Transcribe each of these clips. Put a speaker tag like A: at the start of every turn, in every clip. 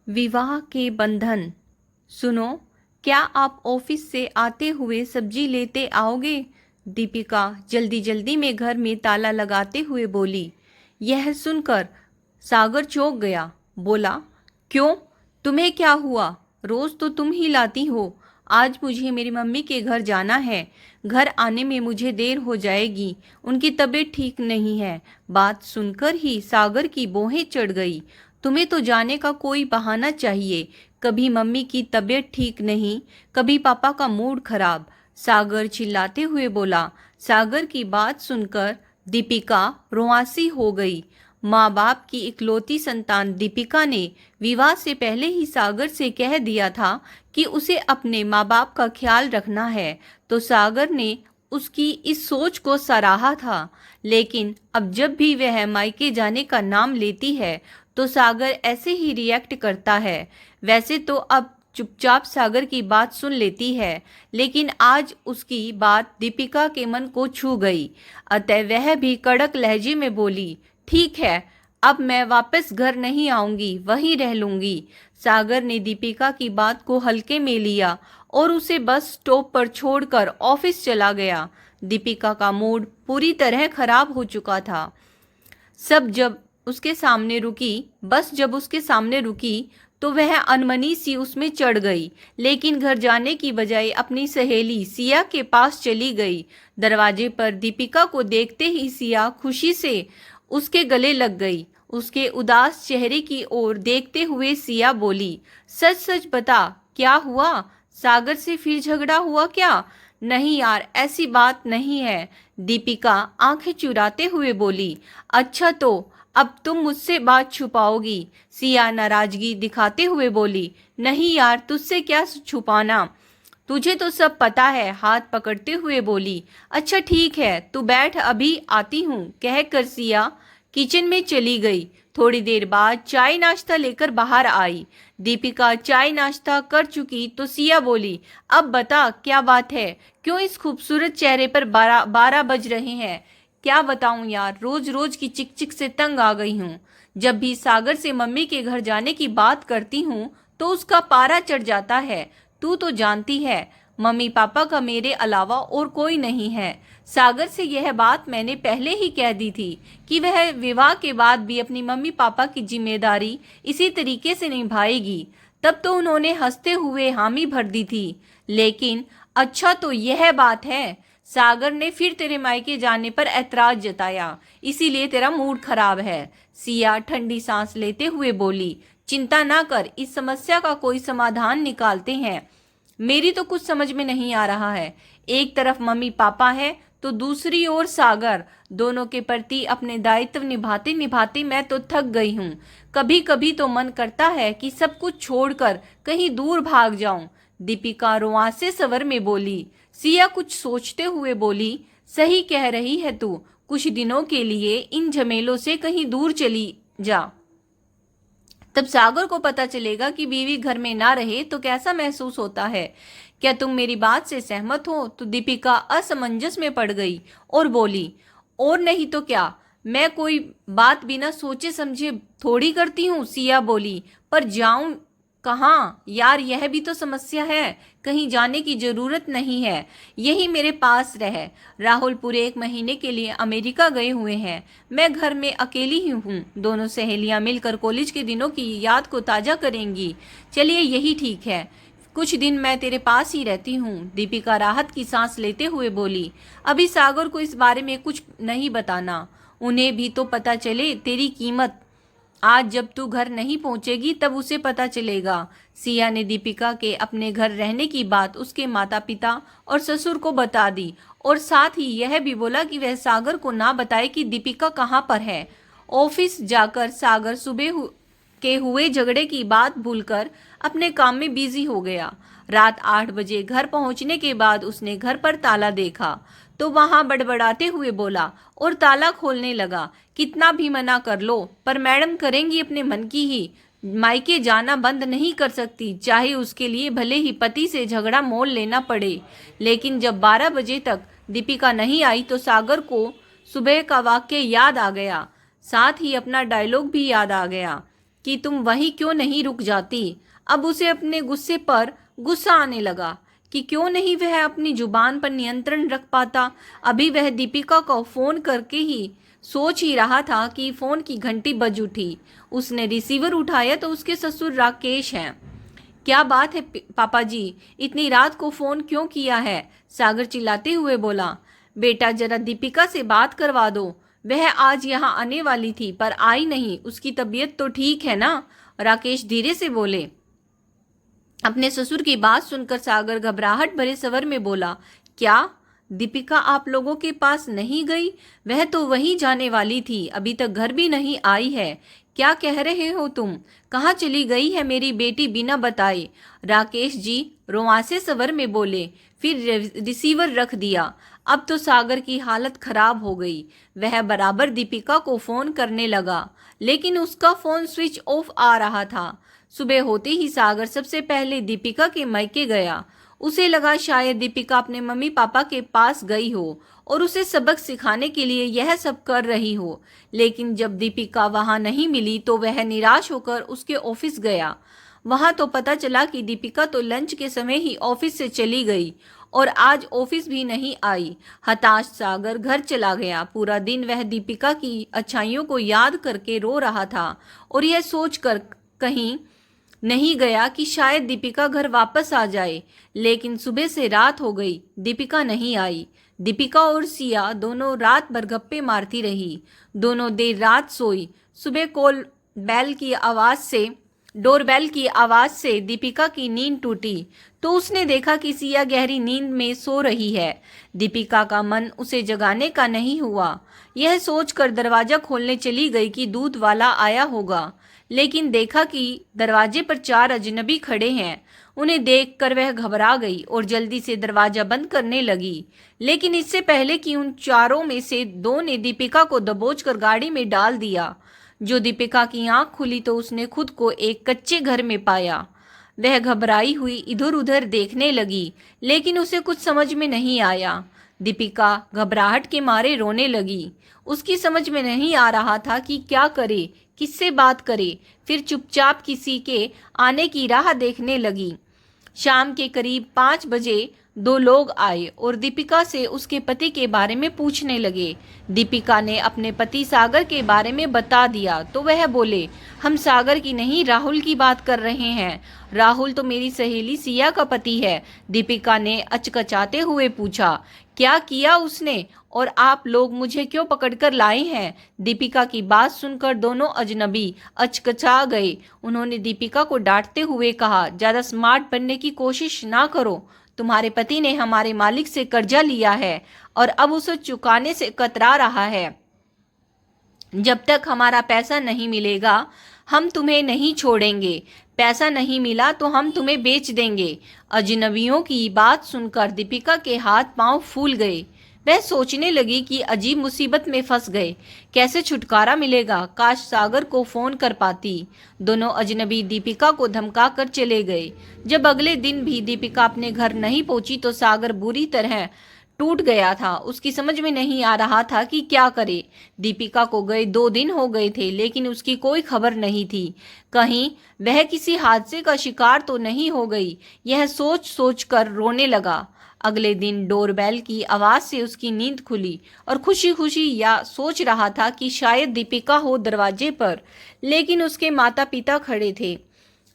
A: विवाह के बंधन। सुनो, क्या आप ऑफिस से आते हुए सब्जी लेते आओगे? दीपिका जल्दी जल्दी में घर में ताला लगाते हुए बोली। यह सुनकर सागर चौंक गया। बोला, क्यों, तुम्हें क्या हुआ? रोज तो तुम ही लाती हो। आज मुझे मेरी मम्मी के घर जाना है। घर आने में मुझे देर हो जाएगी। उनकी तबीयत ठीक नहीं है। बात सुनकर ही सागर की भौहें चढ़ गई। तुम्हें तो जाने का कोई बहाना चाहिए। कभी मम्मी की तबीयत ठीक नहीं, कभी पापा का मूड खराब। सागर चिल्लाते हुए बोला। सागर की बात सुनकर दीपिका रुआंसी हो गई। माँ बाप की इकलौती संतान दीपिका ने विवाह से पहले ही सागर से कह दिया था कि उसे अपने माँ बाप का ख्याल रखना है, तो सागर ने उसकी इस सोच को सराहा था। लेकिन अब जब भी वह मायके जाने का नाम लेती है तो सागर ऐसे ही रिएक्ट करता है। वैसे तो अब चुपचाप सागर की बात सुन लेती है, लेकिन आज उसकी बात दीपिका के मन को छू गई। अतः वह भी कड़क लहजे में बोली, ठीक है, अब मैं वापस घर नहीं आऊंगी, वहीं रह लूंगी। सागर ने दीपिका की बात को हल्के में लिया और उसे बस स्टॉप पर छोड़कर ऑफिस चला गया। दीपिका का मूड पूरी तरह खराब हो चुका था। सब जब उसके सामने रुकी बस जब उसके सामने रुकी तो वह अनमनी सी उसमें चढ़ गई, लेकिन घर जाने की बजाय अपनी सहेली सिया के पास चली गई। दरवाजे पर दीपिका को देखते ही सिया खुशी से उसके गले लग गई। उसके उदास चेहरे की ओर देखते हुए सिया बोली, सच सच बता, क्या हुआ? सागर से फिर झगड़ा हुआ क्या? नहीं यार, ऐसी बात नहीं है। दीपिका आंखें चुराते हुए बोली। अच्छा, तो अब तुम मुझसे बात छुपाओगी? सिया नाराजगी दिखाते हुए बोली। नहीं यार, तुझसे क्या छुपाना, तुझे तो सब पता है। हाथ पकड़ते हुए बोली। अच्छा ठीक है, तू बैठ, अभी आती हूँ, कहकर सिया किचन में चली गई। थोड़ी देर बाद चाय नाश्ता लेकर बाहर आई। दीपिका चाय नाश्ता कर चुकी तो सिया बोली, अब बता क्या बात है? क्यों इस खूबसूरत चेहरे पर 12 बज रहे हैं? क्या बताऊं यार, रोज रोज की चिक चिक से तंग आ गई हूँ। जब भी सागर से मम्मी के घर जाने की बात करती हूँ तो उसका पारा चढ़ जाता है। तू तो जानती है, मम्मी पापा का मेरे अलावा और कोई नहीं है। सागर से यह बात मैंने पहले ही कह दी थी कि वह विवाह के बाद भी अपनी मम्मी पापा की जिम्मेदारी इसी तरीके से निभाएगी। तब तो उन्होंने हंसते हुए हामी भर दी थी। लेकिन अच्छा, तो यह बात है, सागर ने फिर तेरे मायके जाने पर ऐतराज जताया, इसीलिए तेरा मूड खराब है। सिया ठंडी सांस लेते हुए बोली। चिंता ना कर, इस समस्या का कोई समाधान निकालते हैं। मेरी तो कुछ समझ में नहीं आ रहा है। एक तरफ मम्मी पापा है तो दूसरी ओर सागर। दोनों के प्रति अपने दायित्व निभाते निभाते मैं तो थक गई हूँ। कभी कभी तो मन करता है कि सब कुछ छोड़कर कहीं दूर भाग जाऊं। दीपिका रुआंसे स्वर में बोली। सिया कुछ सोचते हुए बोली, सही कह रही है तू, कुछ दिनों के लिए इन झमेलों से कहीं दूर चली जा। तब सागर को पता चलेगा कि बीवी घर में ना रहे तो कैसा महसूस होता है। क्या तुम मेरी बात से सहमत हो? तो दीपिका असमंजस में पड़ गई और बोली, और नहीं तो क्या, मैं कोई बात बिना सोचे समझे थोड़ी करती हूँ। सिया बोली, पर जाऊं कहाँ यार, यह भी तो समस्या है। कहीं जाने की जरूरत नहीं है, यही मेरे पास रह। राहुल पूरे 1 महीने के लिए अमेरिका गए हुए हैं। मैं घर में अकेली ही हूँ। दोनों सहेलियां मिलकर कॉलेज के दिनों की याद को ताजा करेंगी। चलिए, यही ठीक है, कुछ दिन मैं तेरे पास ही रहती हूँ। दीपिका राहत की सांस लेते हुए बोली। अभी सागर को इस बारे में कुछ नहीं बताना, उन्हें भी तो पता चले तेरी कीमत। आज जब तू घर नहीं पहुंचेगी तब उसे पता चलेगा। सिया ने दीपिका के अपने घर रहने की बात उसके माता पिता और ससुर को बता दी और साथ ही यह भी बोला कि वह सागर को ना बताए कि दीपिका कहाँ पर है। ऑफिस जाकर सागर सुबह के हुए झगड़े की बात भूलकर अपने काम में बिजी हो गया। रात 8 बजे घर पहुंचने के बाद उसने घर पर ताला देखा तो वहां बड़बड़ाते हुए बोला और ताला खोलने लगा। कितना भी मना कर लो, पर मैडम करेंगी अपने मन की ही। मायके जाना बंद नहीं कर सकती, चाहे उसके लिए भले ही पति से झगड़ा मोल लेना पड़े। लेकिन जब 12 बजे तक दीपिका नहीं आई तो सागर को सुबह का वाक्य याद आ गया, साथ ही अपना डायलॉग भी याद आ गया। कि तुम वहीं क्यों नहीं रुक जाती। अब उसे अपने गुस्से पर गुस्सा आने लगा कि क्यों नहीं वह अपनी जुबान पर नियंत्रण रख पाता। अभी वह दीपिका को फोन करके ही सोच ही रहा था कि फोन की घंटी बज उठी। उसने रिसीवर उठाया तो उसके ससुर राकेश हैं। क्या बात है पापा जी, इतनी रात को फोन क्यों किया है? सागर चिल्लाते हुए बोला। बेटा जरा दीपिका से बात करवा दो, वह आज यहाँ आने वाली थी पर आई नहीं, उसकी तबीयत तो ठीक है ना? राकेश धीरे से बोले। अपने ससुर की बात सुनकर सागर घबराहट भरे स्वर में बोला, क्या दीपिका आप लोगों के पास नहीं गई? वह तो वहीं जाने वाली थी, अभी तक घर भी नहीं आई है। क्या कह रहे हो तुम? कहाँ चली गई है मेरी बेटी बिना बताए? राकेश जी रोंआसे स्वर में बोले, फिर रिसीवर रख दिया। अब तो सागर की हालत खराब हो गई। वह बराबर दीपिका को फोन करने लगा, लेकिन उसका फोन स्विच ऑफ आ रहा था। सुबह होते ही सागर सबसे पहले दीपिका के मायके गया। उसे लगा शायद दीपिका अपने मम्मी पापा के पास गई हो और उसे सबक सिखाने के लिए यह सब कर रही हो। लेकिन जब दीपिका वहां नहीं मिली तो वह निराश होकर उसके ऑफिस गया। वहां तो पता चला कि दीपिका तो लंच के समय ही ऑफिस से चली गई और आज ऑफिस भी नहीं आई। हताश सागर घर चला गया। पूरा दिन वह दीपिका की अच्छाइयों को याद करके रो रहा था और यह सोचकर कहीं नहीं गया कि शायद दीपिका घर वापस आ जाए। लेकिन सुबह से रात हो गई, दीपिका नहीं आई। दीपिका और सिया दोनों रात भर गप्पे मारती रही। दोनों देर रात सोई। सुबह डोरबेल की आवाज से दीपिका की नींद टूटी तो उसने देखा कि सिया गहरी नींद में सो रही है। दीपिका का मन उसे जगाने का नहीं हुआ। यह सोचकर दरवाजा खोलने चली गई कि दूध वाला आया होगा, लेकिन देखा कि दरवाजे पर 4 अजनबी खड़े हैं। उन्हें देखकर वह घबरा गई और जल्दी से दरवाजा बंद करने लगी। लेकिन इससे पहले कि उन चारों में से 2 ने दीपिका को दबोचकर गाड़ी में डाल दिया। जो दीपिका की आंख खुली तो उसने खुद को एक कच्चे घर में पाया। वह घबराई हुई इधर उधर देखने लगी, लेकिन उसे कुछ समझ में नहीं आया। दीपिका घबराहट के मारे रोने लगी। उसकी समझ में नहीं आ रहा था कि क्या करे, किससे बात करे। फिर चुपचाप किसी के आने की राह देखने लगी। शाम के करीब 5 बजे 2 लोग आए और दीपिका से उसके पति के बारे में पूछने लगे। दीपिका ने अपने पति सागर के बारे में बता दिया तो वह बोले, हम सागर की नहीं राहुल की बात कर रहे हैं। राहुल तो मेरी सहेली सिया का पति है। दीपिका ने अचकचाते हुए पूछा, क्या किया उसने और आप लोग मुझे क्यों पकड़कर लाए हैं? दीपिका की बात सुनकर दोनों अजनबी अचकचा गए। उन्होंने दीपिका को डांटते हुए कहा, ज्यादा स्मार्ट बनने की कोशिश ना करो। तुम्हारे पति ने हमारे मालिक से कर्जा लिया है और अब उसे चुकाने से कतरा रहा है। जब तक हमारा पैसा नहीं मिलेगा हम तुम्हें नहीं छोड़ेंगे। पैसा नहीं मिला तो हम तुम्हें बेच देंगे। अजनबियों की बात सुनकर दीपिका के हाथ पांव फूल गए। वह सोचने लगी कि अजीब मुसीबत में फंस गए, कैसे छुटकारा मिलेगा। काश सागर को फोन कर पाती। दोनों अजनबी दीपिका को धमका कर चले गए। जब अगले दिन भी दीपिका अपने घर नहीं पहुंची तो सागर बुरी तरह टूट गया था। उसकी समझ में नहीं आ रहा था कि क्या करे। दीपिका को गए 2 दिन हो गए थे, लेकिन उसकी कोई खबर नहीं थी। कहीं वह किसी हादसे का शिकार तो नहीं हो गई, यह सोच सोच कर रोने लगा। अगले दिन डोरबेल की आवाज से उसकी नींद खुली और खुशी खुशी या सोच रहा था कि शायद दीपिका हो दरवाजे पर, लेकिन उसके माता पिता खड़े थे।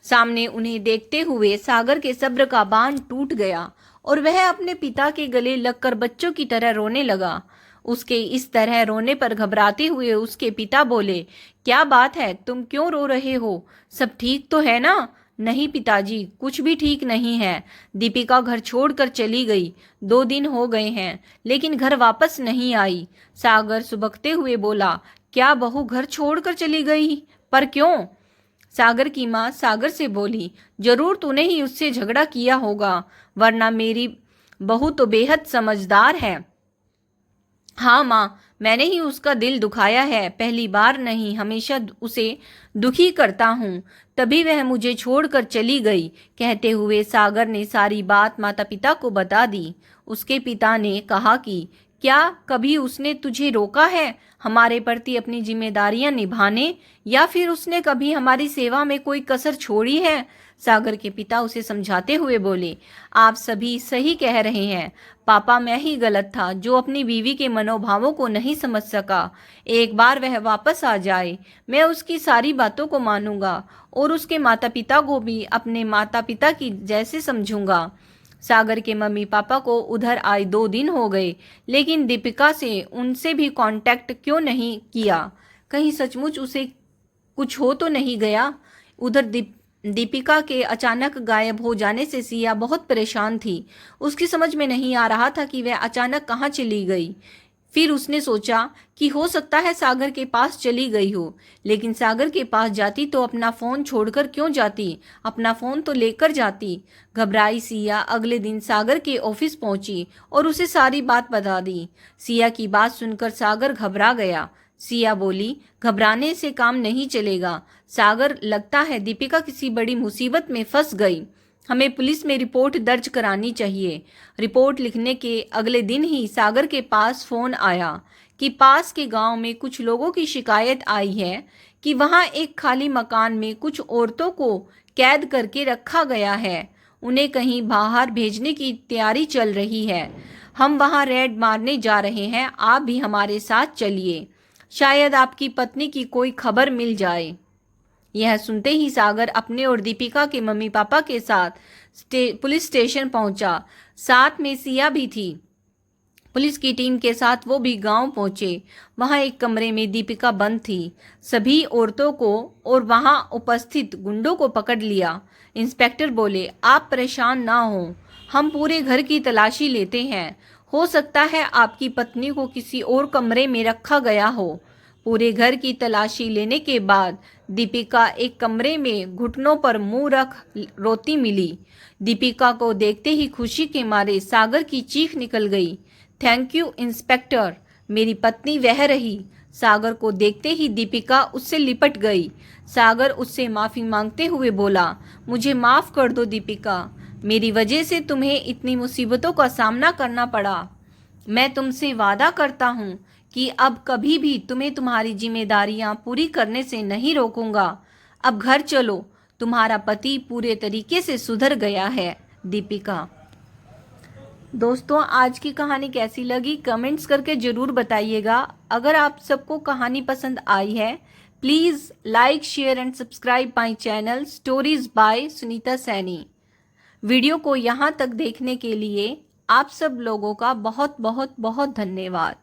A: सामने उन्हें देखते हुए सागर के सब्र का बांध टूट गया और वह अपने पिता के गले लगकर बच्चों की तरह रोने लगा। उसके इस तरह रोने पर घबराते हुए उसके पिता बोले, क्या बात है, तुम क्यों रो रहे हो? सब ठीक तो है ना? नहीं पिताजी, कुछ भी ठीक नहीं है। दीपिका घर छोड़कर चली गई। 2 दिन हो गए हैं, लेकिन घर वापस नहीं आई। सागर सुबकते हुए बोला, क्या बहू घर छोड़कर चली गई? पर क्यों? सागर की माँ सागर से बोली, जरूर तूने ही उससे झगड़ा किया होगा, वरना मेरी बहू तो बेहद समझदार है। हाँ माँ, मैंने ही उसका दिल दुखाया है, पहली बार नहीं, हमेशा उसे दुखी करता हूँ, तभी वह मुझे छोड़कर चली गई। कहते हुए सागर ने सारी बात माता पिता को बता दी। उसके पिता ने कहा कि क्या कभी उसने तुझे रोका है हमारे प्रति अपनी जिम्मेदारियां निभाने, या फिर उसने कभी हमारी सेवा में कोई कसर छोड़ी है? सागर के पिता उसे समझाते हुए बोले, आप सभी सही कह रहे हैं पापा, मैं ही गलत था जो अपनी बीवी के मनोभावों को नहीं समझ सका। एक बार वह वापस आ जाए, मैं उसकी सारी बातों को मानूंगा और उसके माता पिता को भी अपने माता पिता की जैसे समझूंगा। सागर के मम्मी पापा को उधर आए 2 दिन हो गए, लेकिन दीपिका से उनसे भी कांटेक्ट क्यों नहीं किया? कहीं सचमुच उसे कुछ हो तो नहीं गया? उधर दीपिका के अचानक गायब हो जाने से सिया बहुत परेशान थी। उसकी समझ में नहीं आ रहा था कि वह अचानक कहाँ चली गई। फिर उसने सोचा कि हो सकता है सागर के पास चली गई हो, लेकिन सागर के पास जाती तो अपना फ़ोन छोड़कर क्यों जाती? अपना फ़ोन तो लेकर जाती। घबराई सिया अगले दिन सागर के ऑफिस पहुंची और उसे सारी बात बता दी। सिया की बात सुनकर सागर घबरा गया। सिया बोली, घबराने से काम नहीं चलेगा सागर, लगता है दीपिका किसी बड़ी मुसीबत में फंस गई। हमें पुलिस में रिपोर्ट दर्ज करानी चाहिए। रिपोर्ट लिखने के अगले दिन ही सागर के पास फोन आया कि पास के गांव में कुछ लोगों की शिकायत आई है कि वहां एक खाली मकान में कुछ औरतों को कैद करके रखा गया है। उन्हें कहीं बाहर भेजने की तैयारी चल रही है। हम वहां रेड मारने जा रहे हैं, आप भी हमारे साथ चलिए। शायद आपकी पत्नी की कोई खबर मिल जाए। यह सुनते ही सागर अपने और दीपिका के मम्मी पापा के साथ पुलिस स्टेशन पहुंचा। साथ में सिया भी थी। पुलिस की टीम के साथ वो भी गांव पहुंचे। वहां एक कमरे में दीपिका बंद थी। सभी औरतों को और वहां उपस्थित गुंडों को पकड़ लिया। इंस्पेक्टर बोले, आप परेशान ना हो, हम पूरे घर की तलाशी लेते हैं। हो सकता है आपकी पत्नी को किसी और कमरे में रखा गया हो। पूरे घर की तलाशी लेने के बाद दीपिका एक कमरे में घुटनों पर मुंह रख रोती मिली। दीपिका को देखते ही खुशी के मारे सागर की चीख निकल गई। थैंक यू इंस्पेक्टर, मेरी पत्नी वह रही। सागर को देखते ही दीपिका उससे लिपट गई। सागर उससे माफ़ी मांगते हुए बोला, मुझे माफ़ कर दो दीपिका, मेरी वजह से तुम्हें इतनी मुसीबतों का सामना करना पड़ा। मैं तुमसे वादा करता हूँ कि अब कभी भी तुम्हें तुम्हारी जिम्मेदारियां पूरी करने से नहीं रोकूंगा। अब घर चलो, तुम्हारा पति पूरे तरीके से सुधर गया है। दीपिका। दोस्तों, आज की कहानी कैसी लगी कमेंट्स करके ज़रूर बताइएगा। अगर आप सबको कहानी पसंद आई है, please like share and subscribe my channel stories bye Sunita Saini. Video को यहाँ तक देखने के लिए आप सब लोगों का बहुत बहुत बहुत धन्यवाद।